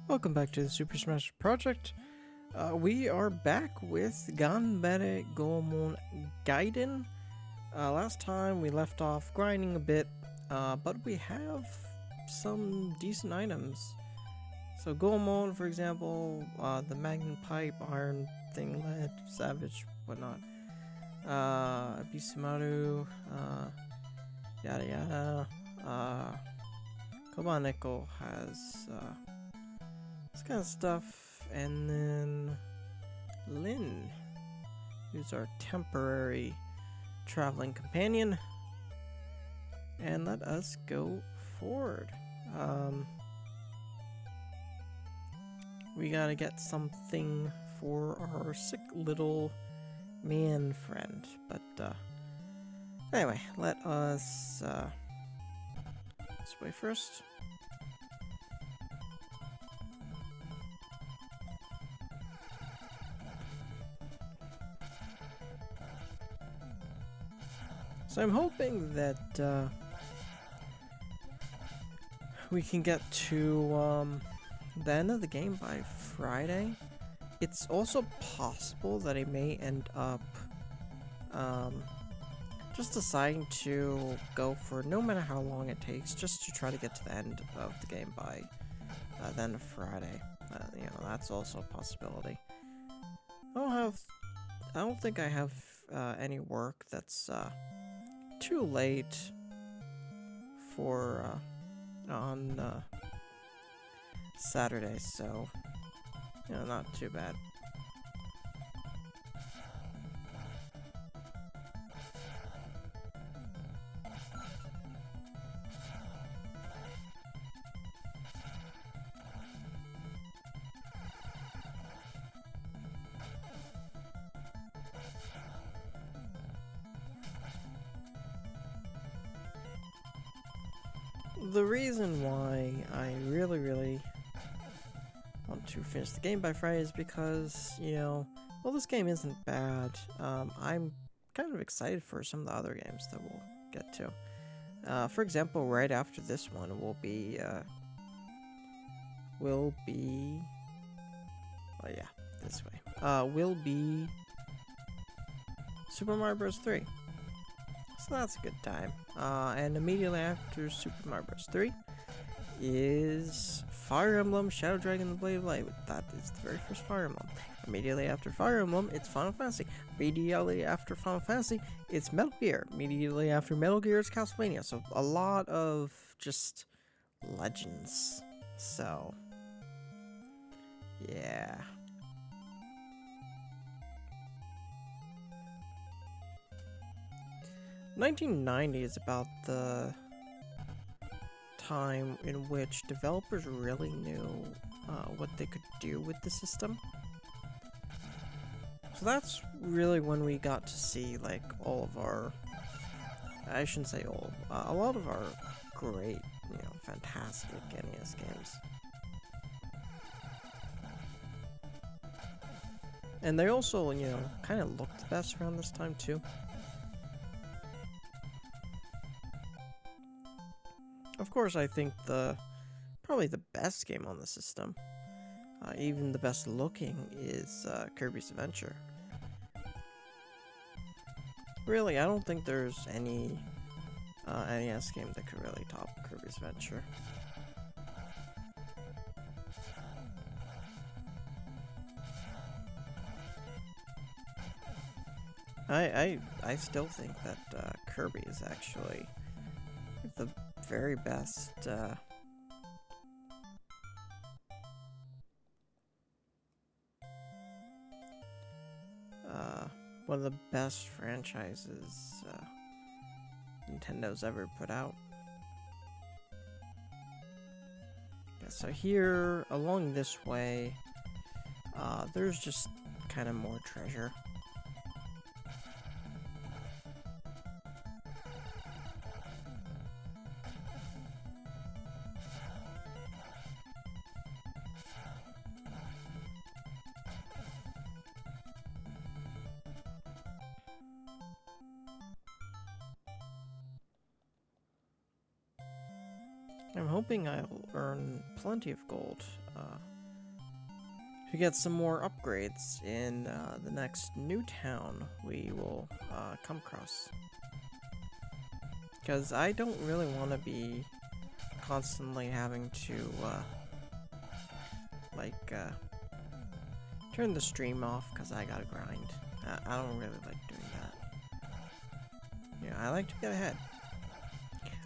Welcome back to the Super Smash Project. We are back with Ganbare Goemon Gaiden. Last time we left off grinding a bit, but we have some decent items. So Goemon, for example, the Magnet Pipe, Iron Thing, Lead, Savage, whatnot. Abisumaru, yada yada. Kobaneko has this kind of stuff, and then Lynn, who's our temporary traveling companion, and let us go forward. We gotta get something for our sick little man friend, but anyway, let us this way first. So I'm hoping that we can get to the end of the game by Friday. It's also possible that I may end up just deciding to go for no matter how long it takes, just to try to get to the end of the game by the end of Friday. You know, that's also a possibility. I don't think I have any work that's too late for on Saturday, so you know, not too bad. The reason why I really want to finish the game by Friday is because, you know, well, this game isn't bad. I'm kind of excited for some of the other games that we'll get to. For example, right after this one will be, oh yeah, this way. Will be Super Mario Bros. 3. So that's a good time. And immediately after Super Mario Bros. 3 is Fire Emblem Shadow Dragon the Blade of Light. That is the very first Fire Emblem. Immediately after Fire Emblem, it's Final Fantasy. Immediately after Final Fantasy, it's Metal Gear. Immediately after Metal Gear, it's Castlevania. So a lot of just legends. So, yeah. 1990 is about the time in which developers really knew what they could do with the system. So that's really when we got to see, like, all of our, I shouldn't say all, a lot of our great, you know, fantastic NES games. And they also, you know, kind of looked the best around this time too. Of course, I think probably the best game on the system, even the best looking, is Kirby's Adventure. Really, I don't think there's any NES game that could really top Kirby's Adventure. I still think that Kirby is actually the very best one of the best franchises Nintendo's ever put out. Yeah, so here along this way there's just kind of more treasure. I'm hoping I'll earn plenty of gold to get some more upgrades in the next new town we will come across. Because I don't really want to be constantly having to turn the stream off because I gotta grind. I don't really like doing that. Yeah, I like to get ahead.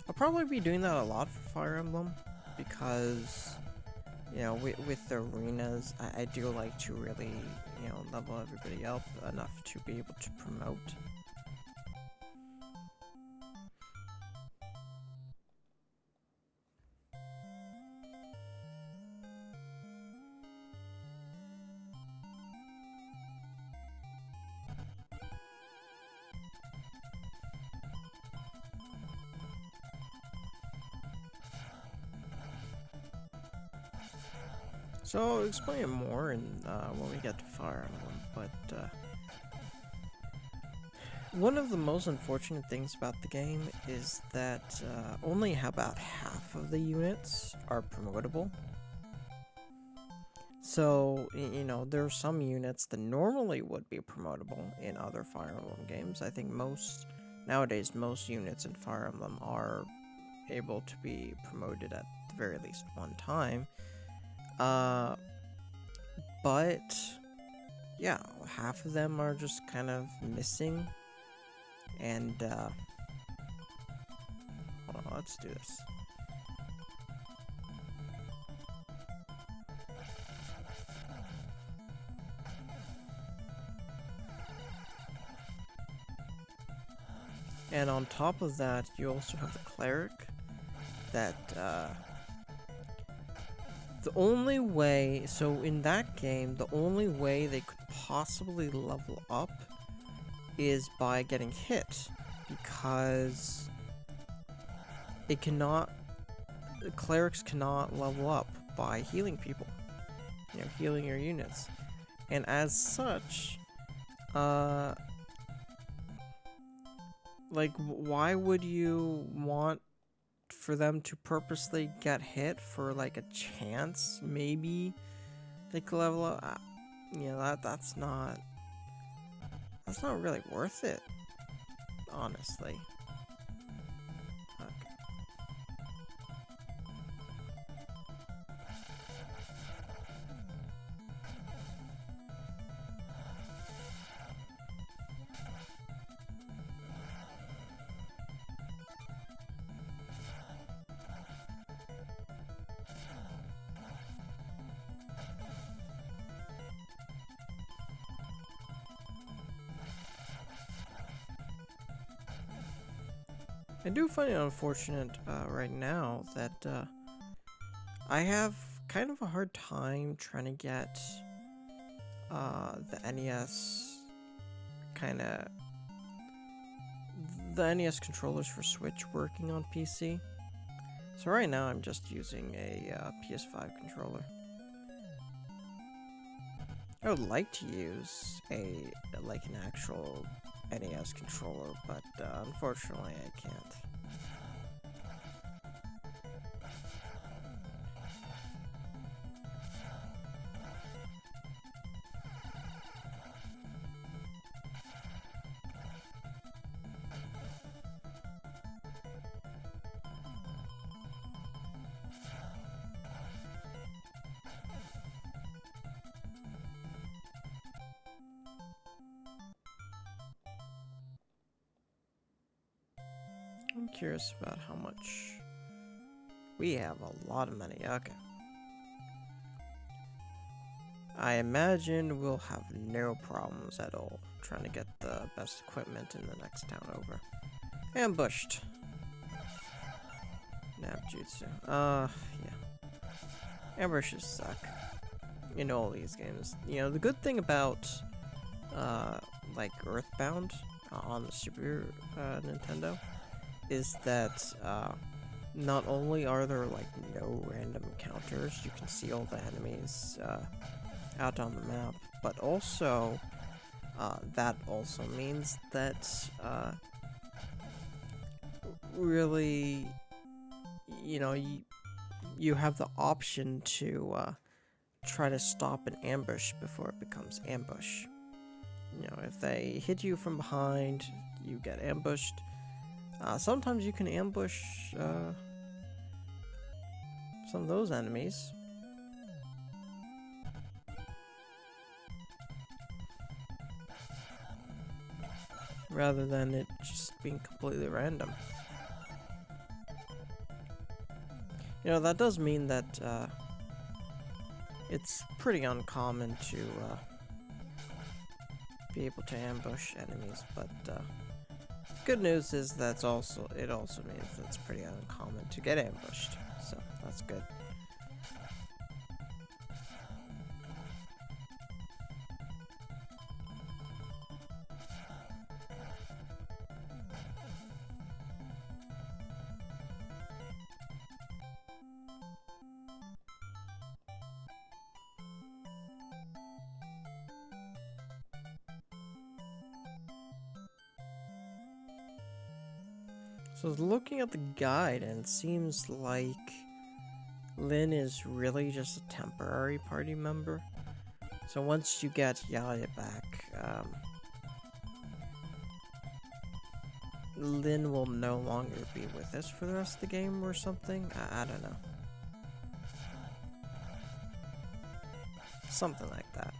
I'll probably be doing that a lot for Fire Emblem because, you know, with the arenas, I do like to really, you know, level everybody up enough to be able to promote. So I'll explain it more in, when we get to Fire Emblem, but one of the most unfortunate things about the game is that only about half of the units are promotable. So, you know, there are some units that normally would be promotable in other Fire Emblem games. I think nowadays, most units in Fire Emblem are able to be promoted at the very least one time. But yeah, half of them are just kind of missing. And hold on, let's do this. And on top of that, you also have the cleric that the only way, so in that game, the only way they could possibly level up is by getting hit, because clerics cannot level up by healing people, you know, healing your units. And as such, like, why would you want for them to purposely get hit for like a chance maybe they could level up? You know, that's not really worth it, honestly. Okay. I do find it unfortunate right now that I have kind of a hard time trying to get the NES controllers for Switch working on PC. So right now I'm just using a PS5 controller. I would like to use an actual NES controller, but unfortunately I can't. I'm curious about how much we have. A lot of money. Okay. I imagine we'll have no problems at all trying to get the best equipment in the next town over. Ambushed. Nap jutsu. Yeah. Ambushes suck in all these games. You know, the good thing about like Earthbound on the Super Nintendo is that not only are there like no random encounters, you can see all the enemies out on the map, but also that also means that really, you know, you have the option to try to stop an ambush before it becomes ambush. You know, if they hit you from behind, you get ambushed. Sometimes you can ambush some of those enemies. Rather than it just being completely random. You know, that does mean that it's pretty uncommon to be able to ambush enemies, but good news is it also means that it's pretty uncommon to get ambushed, so that's good. So looking at the guide, and it seems like Lyn is really just a temporary party member. So once you get Yaya back, Lyn will no longer be with us for the rest of the game or something. I don't know. Something like that.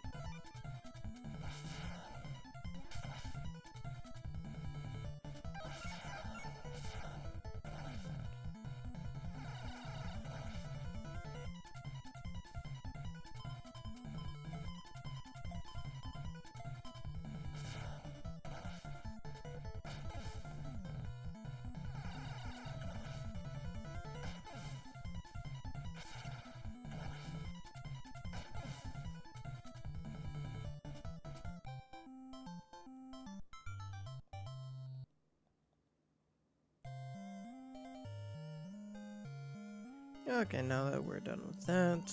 Okay, now that we're done with that,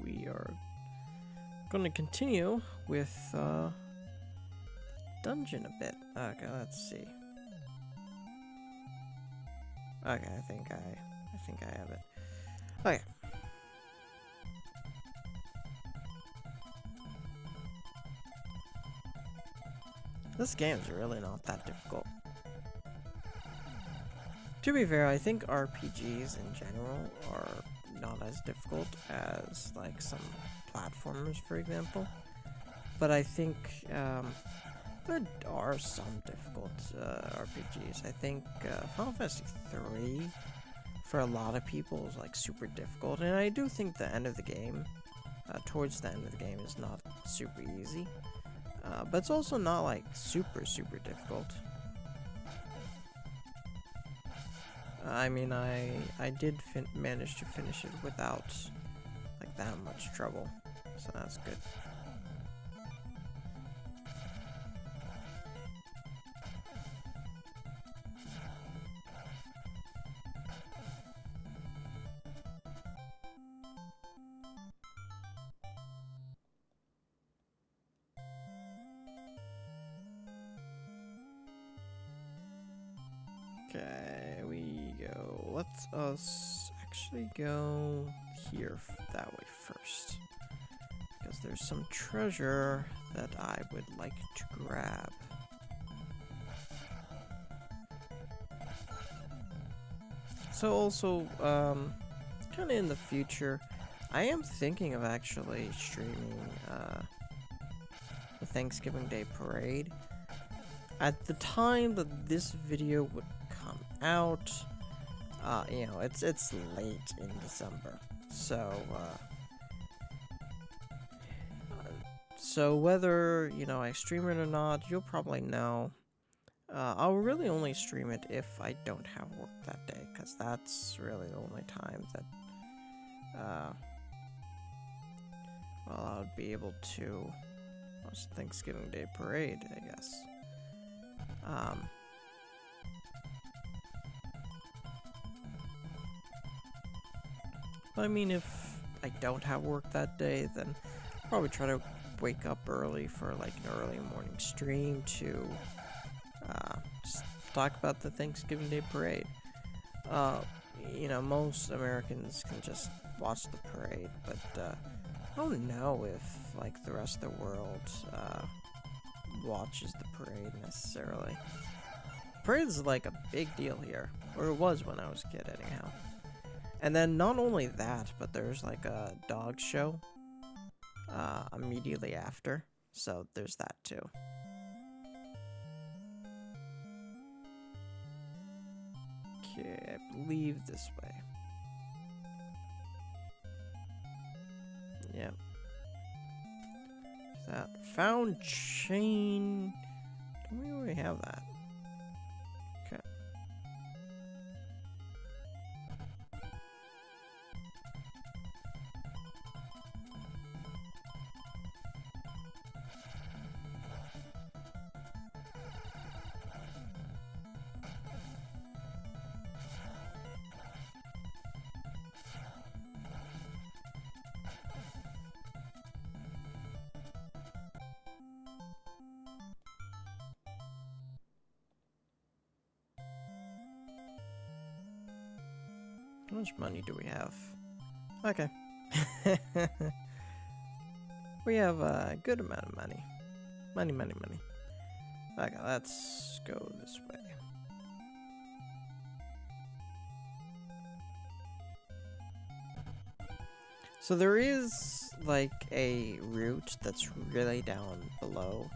we are going to continue with dungeon a bit. Okay, let's see. Okay, I think I have it. Okay. This game's really not that difficult. To be fair, I think RPGs in general are not as difficult as, like, some platformers, for example. But I think there are some difficult RPGs. I think Final Fantasy III, for a lot of people, is, like, super difficult. And I do think the end of the game, towards the end of the game, is not super easy. But it's also not, like, super difficult. I mean, I did manage to finish it without, like, that much trouble, so that's good. Okay, we go. Let's us actually go here that way first, because there's some treasure that I would like to grab. So also, kind of in the future, I am thinking of actually streaming the Thanksgiving Day Parade. At the time that this video would come out, you know, it's late in December, so whether, you know, I stream it or not, you'll probably know. I'll really only stream it if I don't have work that day, because that's really the only time that well, I'll be able to watch the Thanksgiving Day Parade, I guess. I mean, if I don't have work that day, then I'll probably try to wake up early for, like, an early morning stream to just talk about the Thanksgiving Day Parade. you know, most Americans can just watch the parade, but I don't know if like the rest of the world watches the parade necessarily. Parade is like a big deal here, or it was when I was a kid, anyhow. And then not only that, but there's like a dog show immediately after, so there's that too. Okay, I believe this way. Yep. That found chain. Don't we already have that? Okay. How much money do we have? Okay. We have a good amount of money. Money. Okay, let's go this way. So there is like a route that's really down below.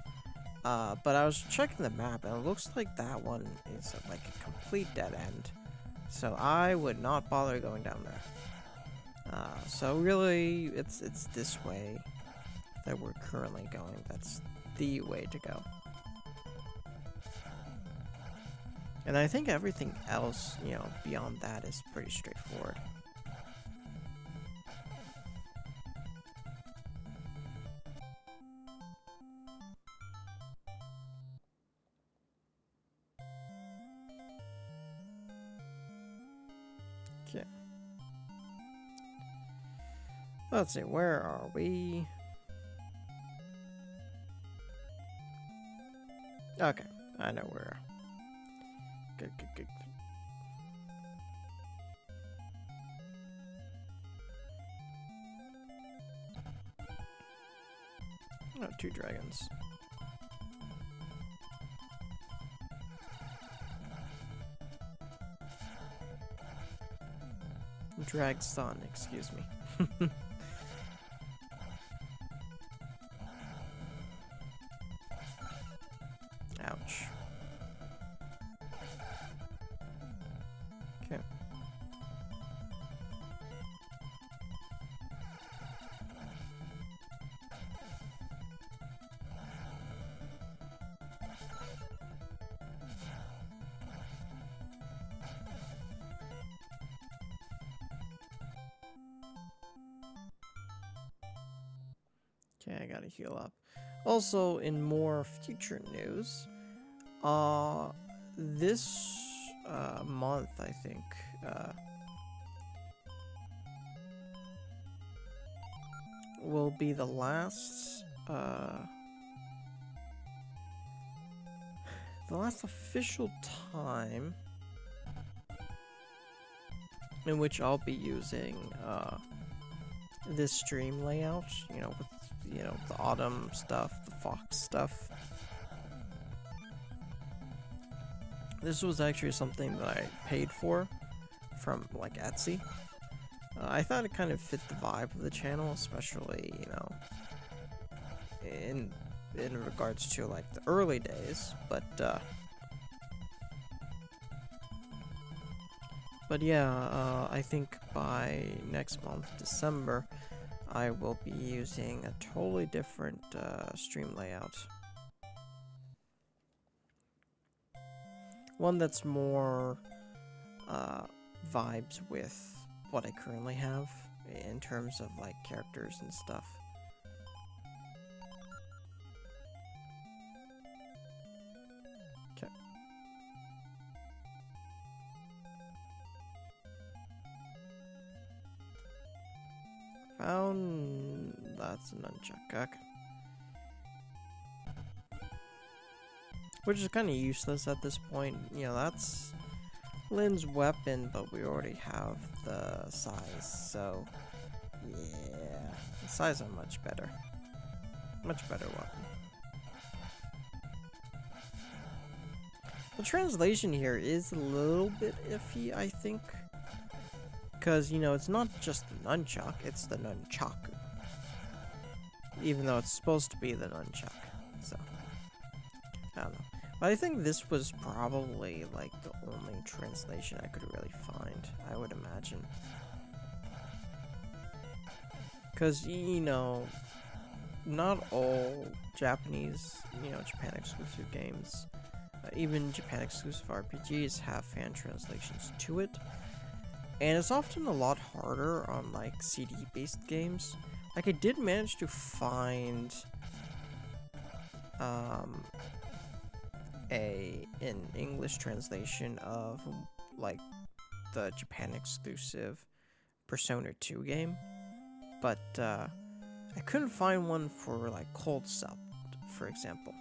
But I was checking the map and it looks like that one is like a complete dead end. So I would not bother going down there. So really, it's this way that we're currently going. That's the way to go. And I think everything else, you know, beyond that is pretty straightforward. Okay. Let's see, where are we? Okay, I know where. Good. Oh, 2 dragons. Dragson, excuse me. Ouch. Okay. Okay, I gotta heal up. Also, in more future news, this month, I think, will be the last official time in which I'll be using this stream layout, you know, with, you know, the autumn stuff, the fox stuff. This was actually something that I paid for from, like, Etsy. I thought it kind of fit the vibe of the channel, especially, you know, in regards to, like, the early days, but yeah, I think by next month, December, I will be using a totally different stream layout. One that's more vibes with what I currently have in terms of like characters and stuff. Okay. Found... that's a nunchuck. Okay. Which is kind of useless at this point. You know, that's Lynn's weapon, but we already have the size, so yeah, the size are much better. Much better weapon. The translation here is a little bit iffy, I think. Because, you know, it's not just the nunchuck, it's the nunchaku. Even though it's supposed to be the nunchuck. So, I don't know. But I think this was probably, like, the only translation I could really find, I would imagine. Because, you know, not all Japanese, you know, Japan exclusive games, even Japan exclusive RPGs have fan translations to it. And it's often a lot harder on, like, CD-based games. Like, I did manage to find an English translation of, like, the Japan exclusive Persona 2 game, but I couldn't find one for, like, Cold Cell, for example,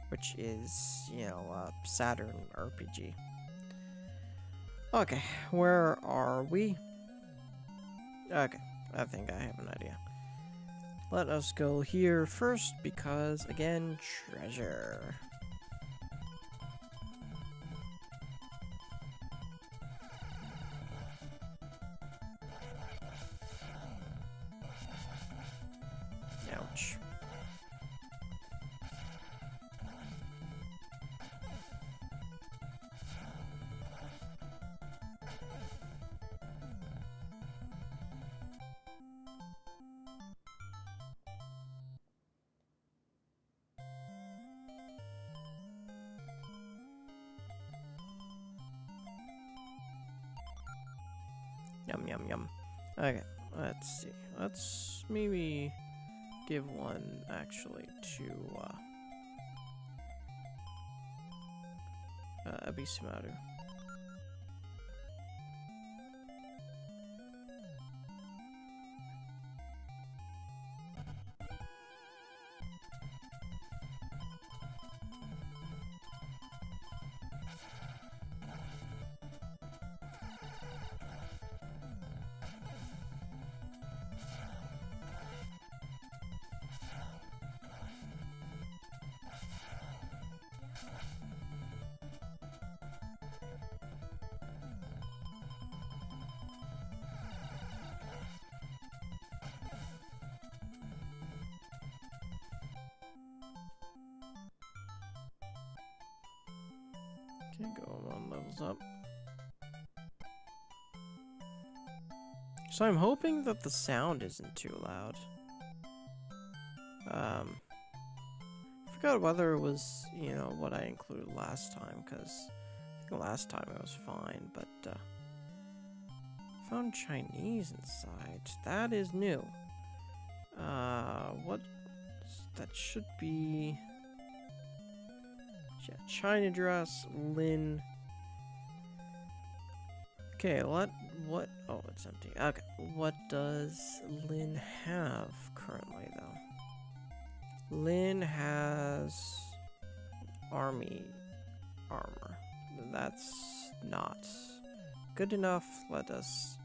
which is, you know, a Saturn RPG. Okay, where are we? Okay, I think I have an idea. Let us go here first because, again, treasure. Ouch. Yum, yum, yum. Okay, let's see. Let's maybe give one, actually, to, Abisumaru. Okay, go on levels up. So I'm hoping that the sound isn't too loud. Forgot whether it was, you know, what I included last time, because I think last time it was fine, but, found Chinese inside. That is new. What? That should be... Yeah, China dress, Lin. Okay, what? Oh, it's empty. Okay, what does Lin have currently, though? Lin has army armor. That's not good enough. Let us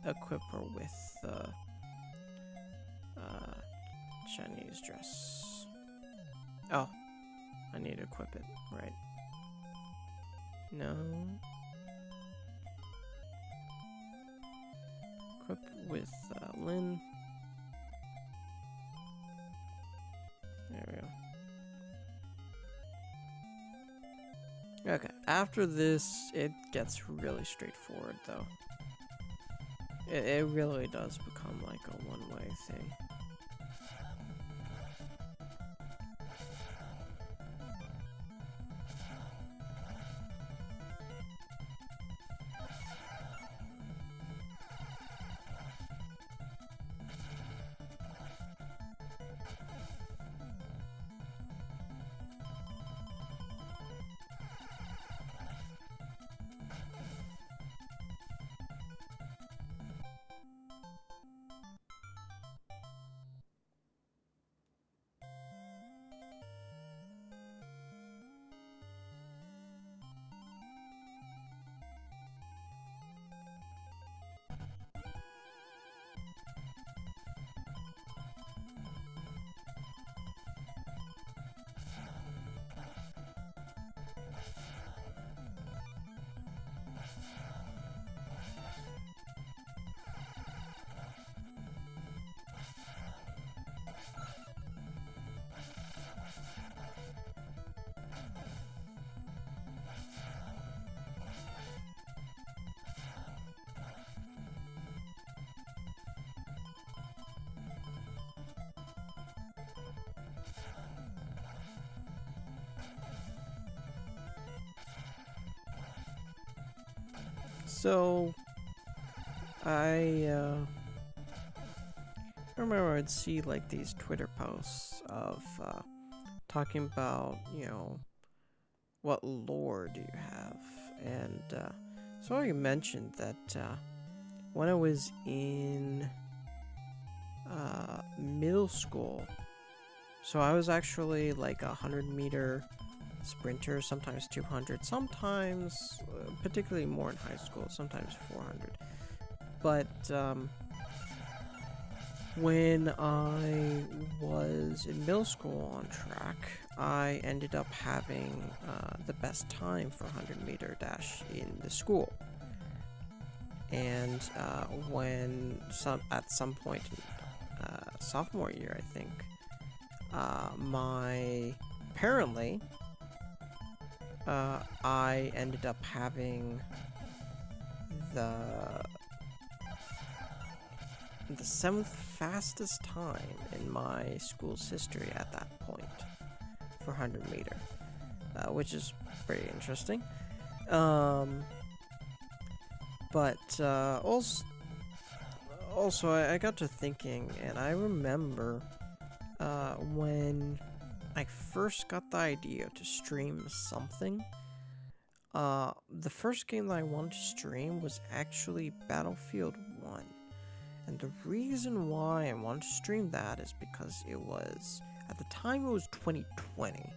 equip her with the Chinese dress. Oh, I need to equip it, right? No. Equip with Lin. There we go. Okay, after this, it gets really straightforward, though. It really does become like a one-way thing. So I remember I'd see like these Twitter posts of talking about, you know, what lore do you have? And so I mentioned that when I was in middle school, so I was actually like a 100-meter sprinter, sometimes 200, sometimes, particularly more in high school, sometimes 400. But when I was in middle school on track, I ended up having the best time for 100-meter dash in the school. And when at some point in sophomore year, I think, apparently, I ended up having the 7th fastest time in my school's history at that point for 100 meter, which is pretty interesting. But also I got to thinking, and I remember when I first got the idea to stream something, the first game that I wanted to stream was actually Battlefield 1. And the reason why I wanted to stream that is because it was, at the time it was 2020,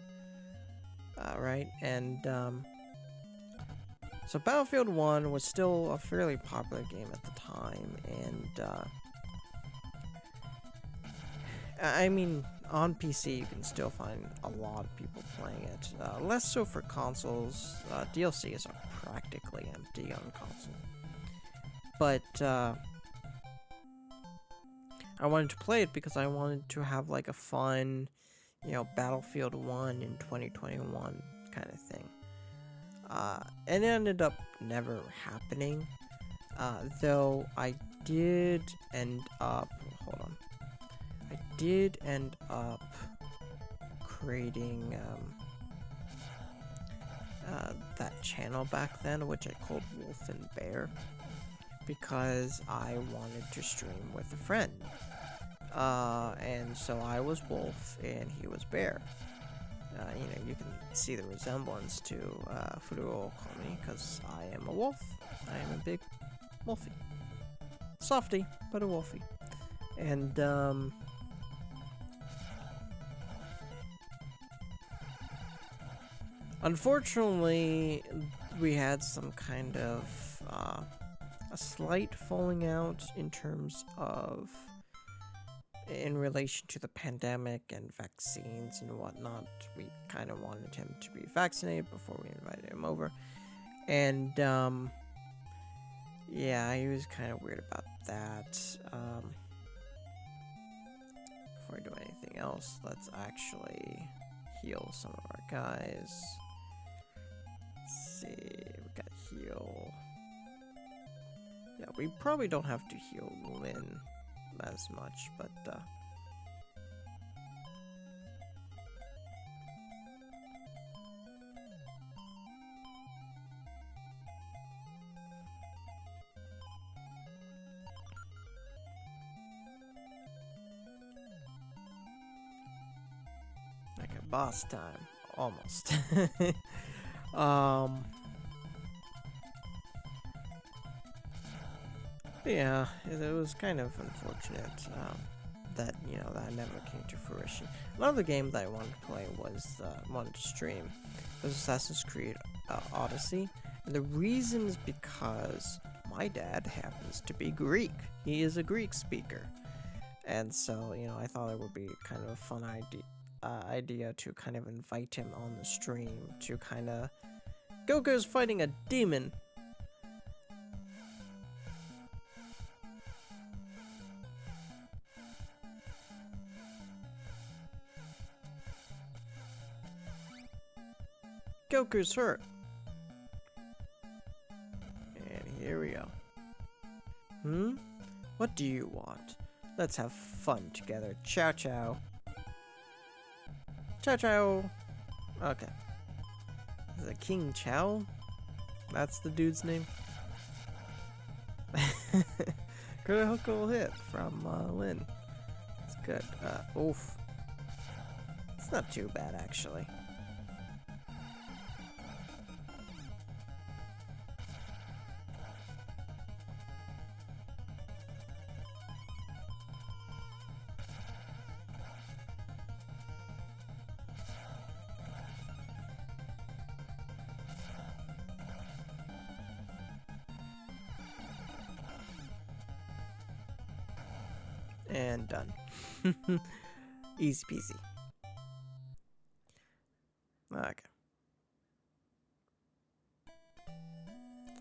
right? And so Battlefield 1 was still a fairly popular game at the time, and I mean, on PC you can still find a lot of people playing it. Less so for consoles. DLCs are practically empty on console. But I wanted to play it because I wanted to have like a fun, you know, Battlefield 1 in 2021 kind of thing. And it ended up never happening. Though I did end up, hold on. I did end up creating that channel back then, which I called Wolf and Bear, because I wanted to stream with a friend. And so I was Wolf and he was Bear. You know, you can see the resemblance to Furuo Komi, because I am a wolf. I am a big wolfie. Softy, but a wolfie. And unfortunately, we had some kind of a slight falling out in terms of in relation to the pandemic and vaccines and whatnot. We kind of wanted him to be vaccinated before we invited him over. And yeah, he was kind of weird about that. Before I do anything else, let's actually heal some of our guys. Let's see, we got heal. Yeah, we probably don't have to heal Lin as much, but like a boss time, almost. Yeah, it was kind of unfortunate that, you know, that never came to fruition. Another game that I wanted to play was, wanted to stream, was Assassin's Creed Odyssey. And the reason is because my dad happens to be Greek. He is a Greek speaker. And so, you know, I thought it would be kind of a fun idea to kind of invite him on the stream to kind of... Goku's fighting a demon! Goku's hurt. And here we go. What do you want? Let's have fun together. Ciao ciao. Ciao ciao. Okay. Is it King Chow? That's the dude's name? Critical hit from Lynn. It's good. Oof. It's not too bad, actually. And done. Easy peasy. Okay.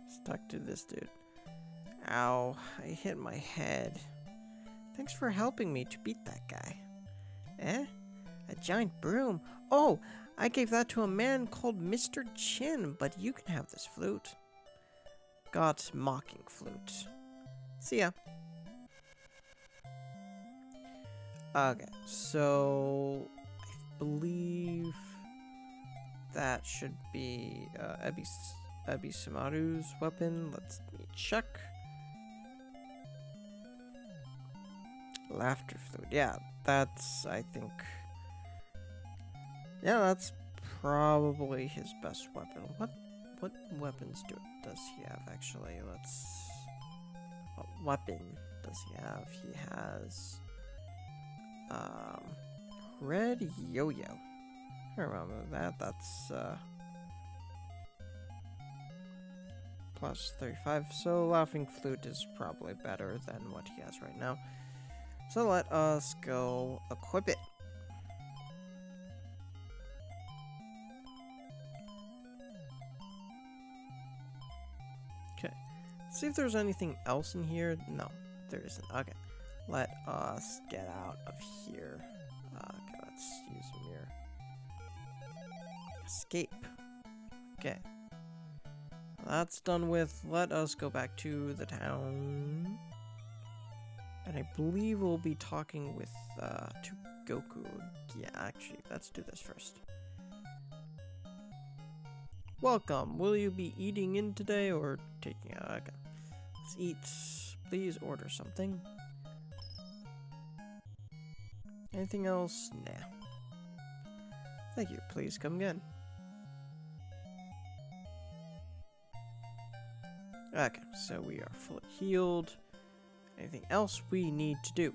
Stuck to this dude. Ow, I hit my head. Thanks for helping me to beat that guy. Eh? A giant broom? Oh, I gave that to a man called Mr. Chin, but you can have this flute. Got mocking flute. See ya. Okay, so I believe that should be Ebisumaru's weapon. Let's check. Laughter flute. Yeah, that's, I think. Yeah, that's probably his best weapon. What weapons does he have, actually? What weapon does he have? He has red yo-yo. I remember that. That's plus 35. So laughing flute is probably better than what he has right now. So let us go equip it. Okay. See if there's anything else in here. No, there isn't. Okay. Let us get out of here. Okay, let's use a mirror. Escape. Okay. That's done with. Let us go back to the town. And I believe we'll be talking with to Goku. Yeah, actually, let's do this first. Welcome. Will you be eating in today or taking out? Okay. Let's eat. Please order something. Anything else? Nah. Thank you. Please come again. Okay, so we are fully healed. Anything else we need to do?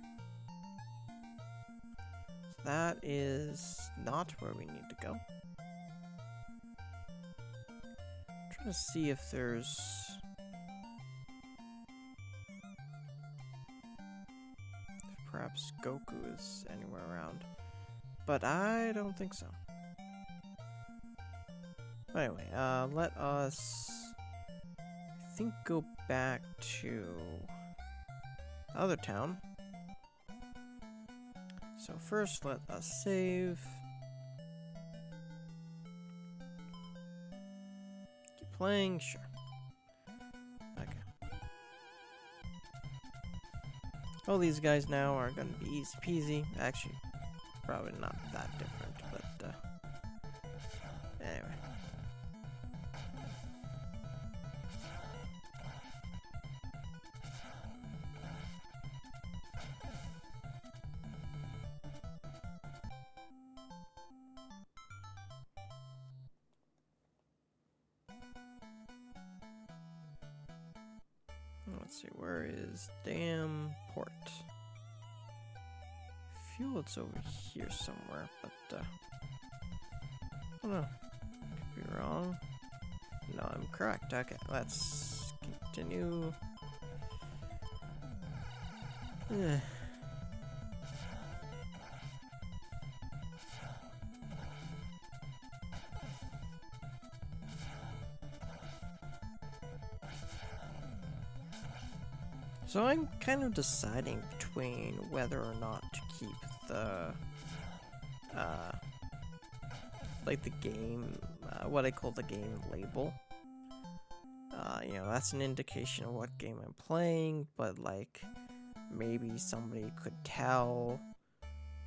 So that is not where we need to go. I'm trying to see if there's... perhaps Goku is anywhere around. But I don't think so. Anyway, let us... I think go back to... other town. So first let us save. Keep playing, sure. Okay. All these guys now are gonna be easy peasy. Actually, probably not that different, but anyway. Let's see, where is Dam Port? I feel it's over here somewhere, but I don't know. Could be wrong. No, I'm correct. Okay, let's continue. So I'm kind of deciding between whether or not to keep the, like the game, what I call the game label. You know, that's an indication of what game I'm playing, but like, maybe somebody could tell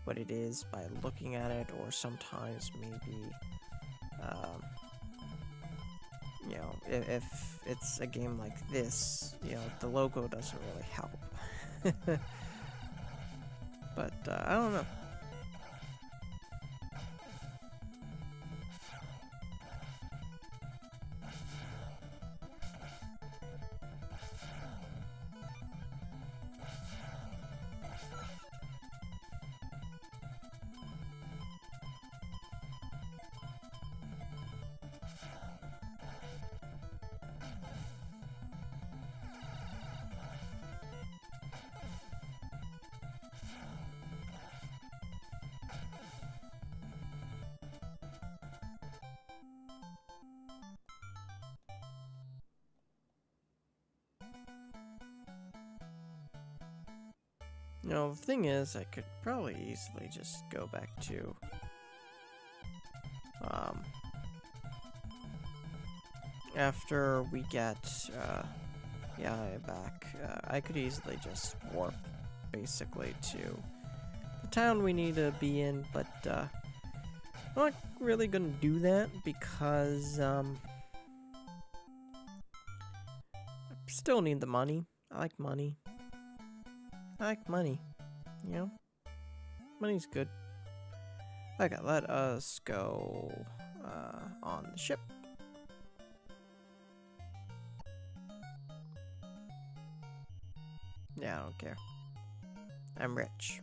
what it is by looking at it, or sometimes maybe, you know, if it's a game like this, you know, the logo doesn't really help. But, I don't know. You know, the thing is, I could probably easily just go back to, after we get, Yaya back, I could easily just warp, basically, to the town we need to be in, but, I'm not really gonna do that, because, I still need the money. I like money. You know? Money's good. Okay, let us go on the ship. Yeah, I don't care. I'm rich.